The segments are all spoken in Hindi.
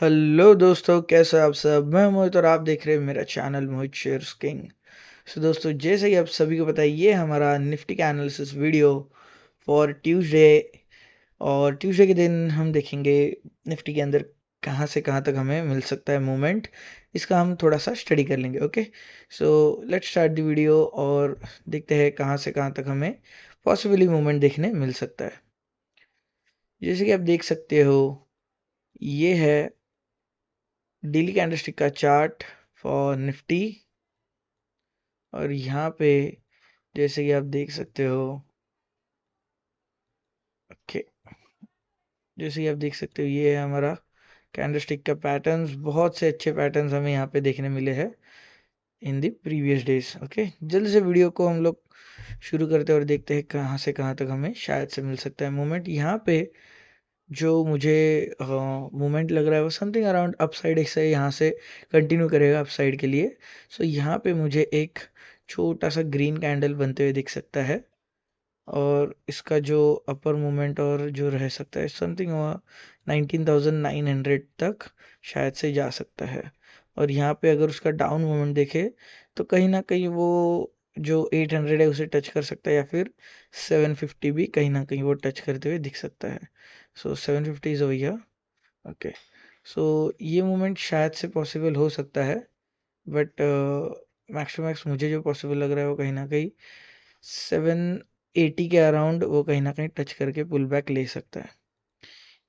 हेलो दोस्तों, कैसे हैं आप सब। मैं मोहित और आप देख रहे हैं मेरा चैनल मोहित शेयर्स किंग। सो दोस्तों, जैसे कि आप सभी को पता है, ये हमारा निफ्टी का एनालिसिस वीडियो फॉर ट्यूसडे। और ट्यूसडे के दिन हम देखेंगे निफ्टी के अंदर कहाँ से कहाँ तक हमें मिल सकता है मूवमेंट। इसका हम थोड़ा सा स्टडी कर लेंगे। Okay, so let's start the video और देखते हैं कहाँ से कहाँ तक हमें पॉसिबली मूवमेंट देखने मिल सकता है। जैसे कि आप देख सकते हो, ये है डेली कैंडलस्टिक का चार्ट फॉर निफ्टी। और यहाँ पे जैसे कि आप देख सकते हो, ओके, जैसे कि आप देख सकते हो, ये है हमारा कैंडलस्टिक का पैटर्न्स। बहुत से अच्छे पैटर्न्स हमें यहाँ पे देखने मिले हैं in the previous days. Okay, जल्द से वीडियो को हम लोग शुरू करते हैं और देखते हैं कहाँ से कहाँ तक हमें शायद से मिल सकता है मूवमेंट। यहाँ पे जो मुझे मूवमेंट लग रहा है वो समथिंग अराउंड अपसाइड से यहाँ से कंटिन्यू करेगा अपसाइड के लिए। सो यहाँ पे मुझे एक छोटा सा ग्रीन कैंडल बनते हुए दिख सकता है। और इसका जो अपर मूवमेंट और जो रह सकता है समथिंग 19,900 तक शायद से जा सकता है। और यहाँ पे अगर उसका डाउन मूवमेंट देखे तो कहीं ना कहीं वो जो 800 है उसे टच कर सकता है, या फिर 750 भी कहीं ना कहीं वो टच करते हुए दिख सकता है। सो 750 इज ओवर। ओके, सो ये मूवमेंट शायद से पॉसिबल हो सकता है, बट मैक्स टू मैक्स मुझे जो पॉसिबल लग रहा है वो कहीं ना कहीं 780 के अराउंड वो कहीं ना कहीं टच करके पुल बैक ले सकता है।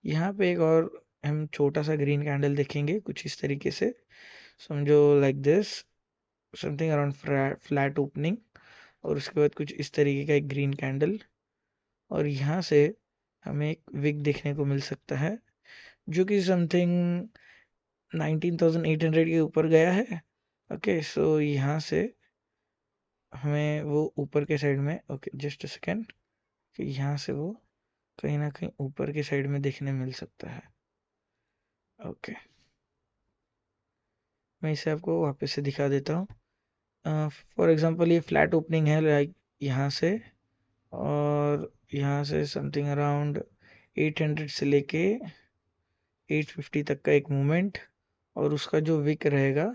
यहाँ पे एक और हम छोटा सा ग्रीन कैंडल देखेंगे कुछ इस तरीके से, समझो like this, something around flat opening. और उसके बाद कुछ इस तरीके का एक ग्रीन कैंडल। और यहाँ से हमें एक विक देखने को मिल सकता है जो कि समथिंग 19,800 के ऊपर गया है। ओके, सो यहाँ से हमें वो ऊपर के साइड में, ओके जस्ट अ सेकेंड, कि यहाँ से वो कहीं ना कहीं ऊपर के साइड में देखने मिल सकता है। ओके, मैं इसे आपको वापस से दिखा देता हूँ। फॉर एग्जांपल ये फ्लैट ओपनिंग है लाइक यहाँ से, और यहाँ से समथिंग अराउंड 800 से लेके 850 तक का एक मूवमेंट। और उसका जो विक रहेगा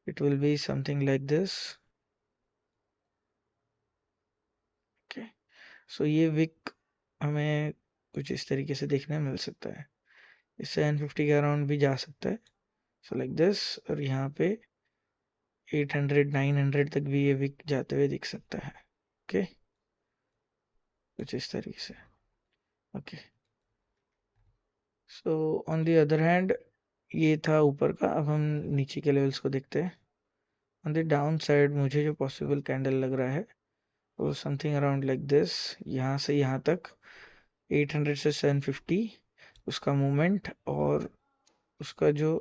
it will be something like this. Okay, so ये विक हमें कुछ इस तरीके से देखने मिल सकता है। इस 750 के अराउंड भी जा सकता है, सो लाइक दिस। और यहाँ पे 800 900 तक भी ये विक जाते हुए दिख सकता है। ओके, कुछ इस तरीके से। Okay, so on the other hand ये था ऊपर का। अब हम नीचे के लेवल्स को देखते हैं। ऑन द डाउन साइड मुझे जो पॉसिबल कैंडल लग रहा है वो समथिंग अराउंड लाइक दिस, यहाँ से यहाँ तक 800 से 750 उसका मूवमेंट। और उसका जो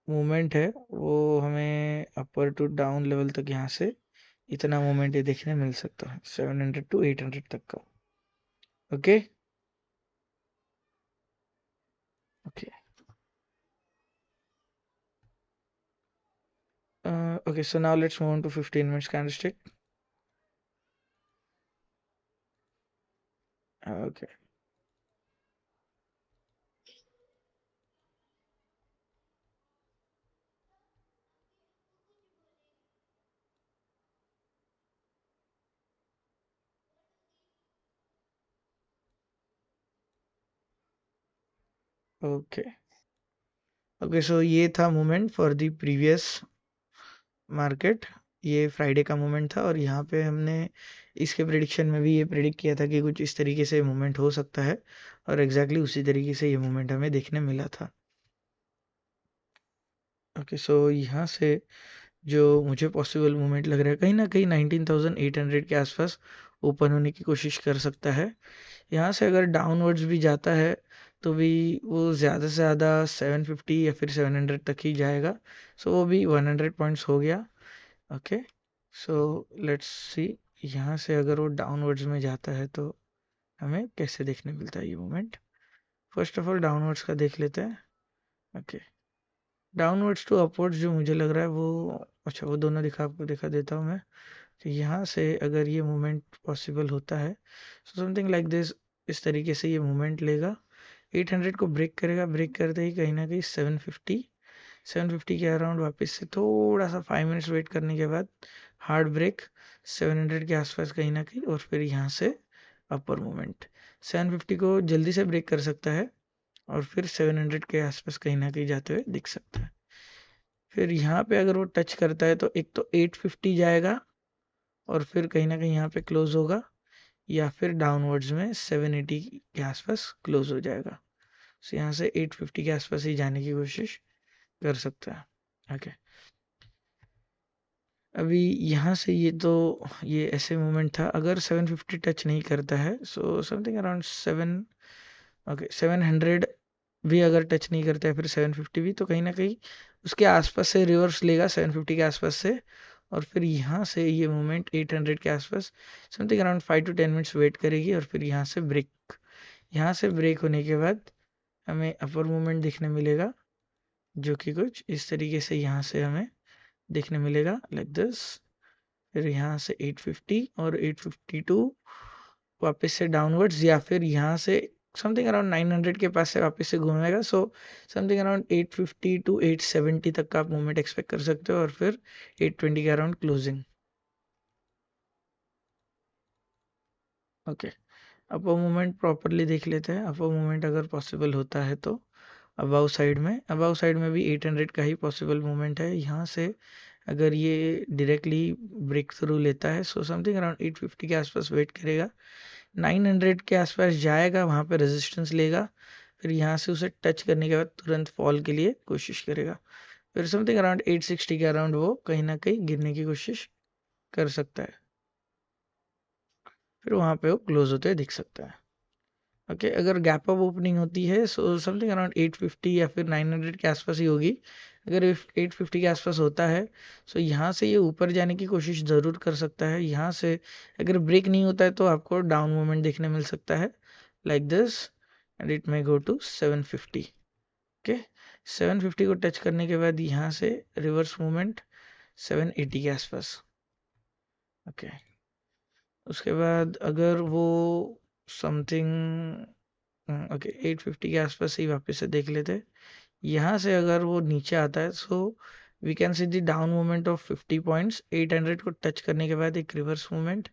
मूवमेंट है वो हमें अपर टू डाउन लेवल तक यहाँ से इतना मूवमेंट ये देखने मिल सकता है, 700 टू 800 तक का। Okay, okay, okay, so now let's move on to 15 minutes candlestick. Okay, okay, okay, so ये था movement for the previous market. ये फ्राइडे का मूवमेंट था और यहाँ पे हमने इसके प्रिडिक्शन में भी ये प्रिडिक्ट किया था कि कुछ इस तरीके से मूवमेंट हो सकता है। और एग्जैक्टली उसी तरीके से ये मूवमेंट हमें देखने मिला था। ओके, सो यहाँ से जो मुझे पॉसिबल मूवमेंट लग रहा है कहीं ना कहीं 19,800 के आसपास ओपन होने की कोशिश कर सकता है। यहाँ से अगर डाउनवर्ड्स भी जाता है तो भी वो ज़्यादा से ज़्यादा 750 या फिर 700 तक ही जाएगा। सो वो भी 100 पॉइंट्स हो गया। ओके, सो लेट्स सी यहाँ से अगर वो डाउनवर्ड्स में जाता है तो हमें कैसे देखने मिलता है ये movement. First of all downwards का देख लेते हैं। ओके, डाउनवर्ड्स टू अपवर्ड्स जो मुझे लग रहा है वो, अच्छा वो दोनों दिखा आपको दिखा देता हूँ मैं। तो यहाँ से अगर ये मूवमेंट पॉसिबल होता है, सो समथिंग लाइक दिस, इस तरीके से ये मूवमेंट लेगा। 800 को ब्रेक करेगा, ब्रेक करते ही कहीं ना कहीं 750 के अराउंड वापस से थोड़ा सा 5 मिनट्स वेट करने के बाद हार्ड ब्रेक 700 के आसपास कहीं ना कहीं, और फिर यहाँ से अपर मूवमेंट 750 को जल्दी से ब्रेक कर सकता है और फिर 700 के आसपास कहीं ना कहीं जाते हुए दिख सकता है। फिर यहाँ पे अगर वो टच करता है तो एक तो 850 जाएगा और फिर कहीं ना कहीं यहाँ पे क्लोज होगा, या फिर डाउनवर्ड्स में 780 के आसपास क्लोज हो जाएगा। तो यहाँ से 850 के आसपास ही जाने की कोशिश कर सकता है। ओके, अभी यहाँ से ये ऐसे मूवमेंट था, अगर 750 टच नहीं करता है सो समथिंग अराउंड 700 भी अगर टच नहीं करता है, फिर 750 भी, तो कहीं ना कहीं उसके आसपास से रिवर्स लेगा 750 के आसपास से, और फिर यहाँ से ये मूवमेंट 800 के आसपास something around 5 to 10 minutes wait करेगी, और फिर यहाँ से ब्रेक होने के बाद हमें अपर मूवमेंट देखने मिलेगा, जो कि कुछ इस तरीके से यहाँ से हमें देखने मिलेगा लाइक दिस। फिर यहाँ से 850 और 852 वापस से डाउनवर्ड्स, या फिर यहाँ से समथिंग अराउंड 900 के पास से वापस से घूमेगा। सो समथिंग अराउंड 850 to 870 तक का आप मूवमेंट एक्सपेक्ट कर सकते हो, और फिर 820 के अराउंड क्लोजिंग। ओके, अपर मूवमेंट प्रॉपरली देख लेते हैं। अपर मूवमेंट अगर पॉसिबल होता है तो अबाउ साइड में भी 800 का ही पॉसिबल मूवमेंट है। यहाँ से अगर ये डायरेक्टली ब्रेक थ्रू लेता है सो समथिंग अराउंड 850 के आसपास वेट करेगा, 900 के आसपास जाएगा, वहाँ पे रेजिस्टेंस लेगा, फिर यहाँ से उसे टच करने के बाद तुरंत फॉल के लिए कोशिश करेगा, फिर समथिंग अराउंड 860 के अराउंड वो कहीं ना कहीं गिरने की कोशिश कर सकता है, फिर वहाँ पे वो क्लोज होते हुए दिख सकता है। ओके, अगर गैप अप ओपनिंग होती है सो समथिंग अराउंड 850 या फिर 900 के आसपास ही होगी। अगर 850 के आसपास होता है सो यहाँ से ये ऊपर जाने की कोशिश ज़रूर कर सकता है। यहाँ से अगर ब्रेक नहीं होता है तो आपको डाउन मूवमेंट देखने मिल सकता है like this, and it may go to 750। Okay, 750 को टच करने के बाद यहाँ से रिवर्स मूवमेंट 780 के आसपास। ओके, उसके बाद अगर वो समथिंग ओके 850 के आसपास ही वापस से देख लेते। यहाँ से अगर वो नीचे आता है so we can see the down movement of 50 points. 800 को टच करने के बाद एक रिवर्स मूवमेंट,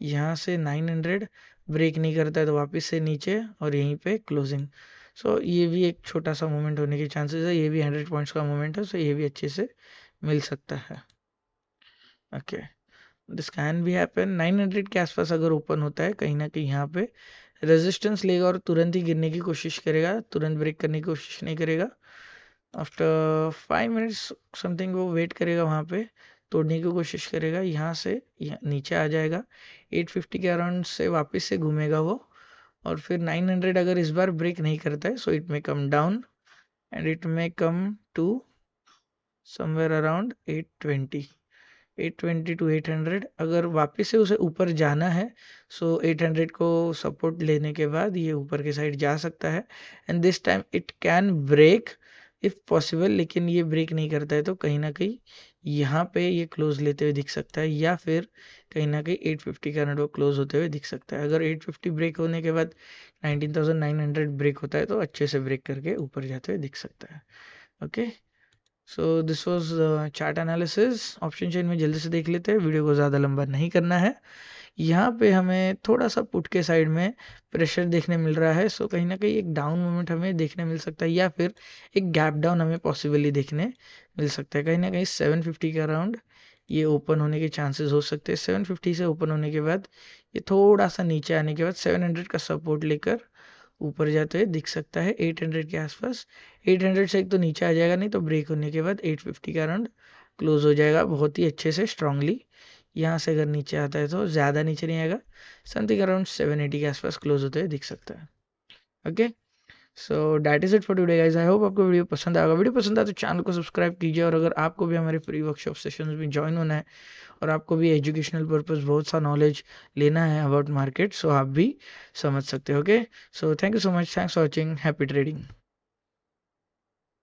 यहाँ से 900 ब्रेक नहीं करता है तो वापस से नीचे, और यहीं पे क्लोजिंग। सो ये भी एक छोटा सा मूवमेंट होने के चांसेस है, ये भी 100 पॉइंट्स का मूवमेंट है, सो ये भी अच्छे से मिल सकता है। ओके, दिस कैन भी हैपन। 900 के आसपास अगर ओपन होता है कहीं ना कहीं यहाँ पे रेजिस्टेंस लेगा और तुरंत ही गिरने की कोशिश करेगा, तुरंत ब्रेक करने की कोशिश नहीं करेगा। आफ्टर 5 मिनट्स समथिंग वो वेट करेगा, वहाँ पे तोड़ने की कोशिश करेगा, यहाँ से नीचे आ जाएगा 850 के अराउंड से वापस से घूमेगा वो, और फिर 900 अगर इस बार ब्रेक नहीं करता है so it may come down and it may come to somewhere around 820 to 800। अगर वापस से उसे ऊपर जाना है सो 800 को सपोर्ट लेने के बाद ये ऊपर के साइड जा सकता है, and this time it can break if possible. लेकिन ये ब्रेक नहीं करता है तो कहीं ना कहीं यहाँ पे ये क्लोज लेते हुए दिख सकता है, या फिर कहीं ना कहीं 850 का वो क्लोज होते हुए दिख सकता है। अगर 850 ब्रेक होने के बाद 19,900 ब्रेक होता है तो अच्छे से ब्रेक करके ऊपर जाते हुए दिख सकता है। Okay, so this was chart analysis. Option chain में जल्दी से देख लेते हैं, वीडियो को ज़्यादा लंबा नहीं करना है। यहाँ पे हमें थोड़ा सा पुट के साइड में प्रेशर देखने मिल रहा है, सो कहीं ना कहीं एक डाउन मोमेंट हमें देखने मिल सकता है, या फिर एक गैप डाउन हमें पॉसिबली देखने मिल सकता है। कहीं ना कहीं 750 के अराउंड ये ओपन होने के चांसेस हो सकते हैं। 750 से ओपन होने के बाद ये थोड़ा सा नीचे आने के बाद 700 का सपोर्ट लेकर ऊपर जाते हुए दिख सकता है 800 के आसपास। 800 से एक तो नीचे आ जाएगा, नहीं तो ब्रेक होने के बाद 850 का अराउंड क्लोज हो जाएगा बहुत ही अच्छे से स्ट्रांगली। यहाँ से अगर नीचे आता है तो ज़्यादा नीचे नहीं आएगा, समथिंग अराउंड 780 के आसपास क्लोज होते हुए दिख सकता है। Okay, so that is it for today guys. I hope आपको वीडियो पसंद आएगा। वीडियो पसंद आए तो चैनल को सब्सक्राइब कीजिए, और अगर आपको भी हमारे फ्री वर्कशॉप सेशंस में ज्वाइन होना है और आपको भी एजुकेशनल पर्पस बहुत सा नॉलेज लेना है अबाउट मार्केट, सो आप भी समझ सकते हो। Okay, so thank you so much, thanks for watching, happy trading.